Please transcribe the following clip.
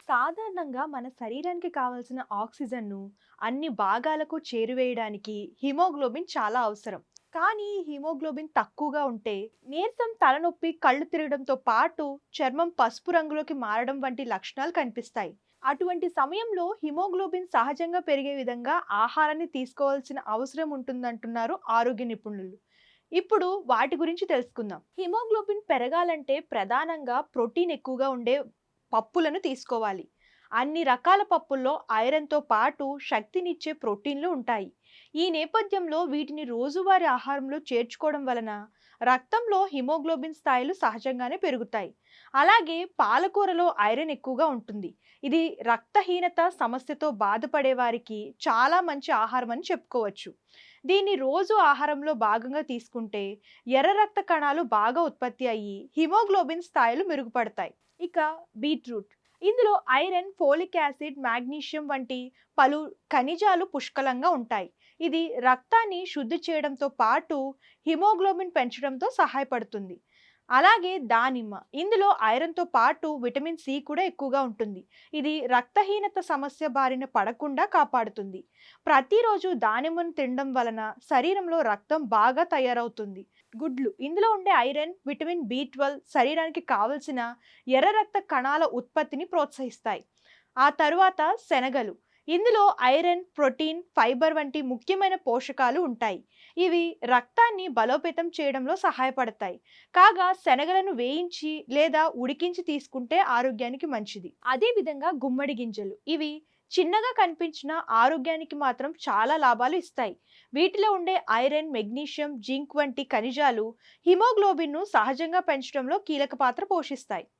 సాధారణంగా మన శరీరానికి కావాల్సిన ఆక్సిజన్ను అన్ని భాగాలకు చేరువేయడానికి హిమోగ్లోబిన్ చాలా అవసరం. కానీ ఈ హిమోగ్లోబిన్ తక్కువగా ఉంటే నీరసం, తలనొప్పి, కళ్ళు తిరగడంతో పాటు చర్మం పసుపు రంగులోకి మారడం వంటి లక్షణాలు కనిపిస్తాయి. అటువంటి సమయంలో హిమోగ్లోబిన్ సహజంగా పెరిగే విధంగా ఆహారాన్ని తీసుకోవాల్సిన అవసరం ఉంటుందంటున్నారు ఆరోగ్య నిపుణులు. ఇప్పుడు వాటి గురించి తెలుసుకుందాం. హిమోగ్లోబిన్ పెరగాలంటే ప్రధానంగా ప్రోటీన్ ఎక్కువగా ఉండే పప్పులను తీసుకోవాలి. అన్ని రకాల పప్పుల్లో ఐరన్‌తో పాటు శక్తినిచ్చే ప్రోటీన్‌లు ఉంటాయి. ఈ నేపథ్యంలో వీటిని రోజువారీ ఆహారంలో చేర్చుకోవడం వలన రక్తంలో హిమోగ్లోబిన్ స్థాయిలు సహజంగానే పెరుగుతాయి. అలాగే పాలకూరలో ఐరన్ ఎక్కువగా ఉంటుంది. ఇది రక్తహీనత సమస్యతో బాధపడే వారికి చాలా మంచి ఆహారం అని చెప్పుకోవచ్చు. దీన్ని రోజు ఆహారంలో భాగంగా తీసుకుంటే ఎర్ర రక్త కణాలు బాగా ఉత్పత్తి అయ్యి హిమోగ్లోబిన్ స్థాయిలు మెరుగుపడతాయి. ఇక బీట్రూట్, ఇందులో ఐరన్, ఫోలిక్ యాసిడ్, మాగ్నీషియం వంటి పలు ఖనిజాలు పుష్కలంగా ఉంటాయి. ఇది రక్తాన్ని శుద్ధి చేయడంతో పాటు హిమోగ్లోబిన్ పెంచడంతో సహాయపడుతుంది. అలాగే దానిమ్మ, ఇందులో ఐరన్‌తో పాటు విటమిన్ సి కూడా ఎక్కువగా ఉంటుంది. ఇది రక్తహీనత సమస్య బారిన పడకుండా కాపాడుతుంది. ప్రతిరోజు దానిమ్మను తినడం వలన శరీరంలో రక్తం బాగా తయారవుతుంది. గుడ్లు, ఇందులో ఉండే ఐరన్, విటమిన్ బి12 శరీరానికి కావలసిన ఎర్ర రక్త కణాల ఉత్పత్తిని ప్రోత్సహిస్తాయి. ఆ తరువాత శనగలు, ఇందులో ఐరన్, ప్రోటీన్, ఫైబర్ వంటి ముఖ్యమైన పోషకాలు ఉంటాయి. ఇవి రక్తాన్ని బలోపేతం చేయడంలో సహాయపడతాయి. కాగా శనగలను వేయించి లేదా ఉడికించి తీసుకుంటే ఆరోగ్యానికి మంచిది. అదేవిధంగా గుమ్మడి గింజలు, ఇవి చిన్నగా కనిపించిన ఆరోగ్యానికి మాత్రం చాలా లాభాలు ఇస్తాయి. వీటిలో ఉండే ఐరన్, మెగ్నీషియం, జింక్ వంటి ఖనిజాలు హిమోగ్లోబిన్ను సహజంగా పెంచడంలో కీలక పాత్ర పోషిస్తాయి.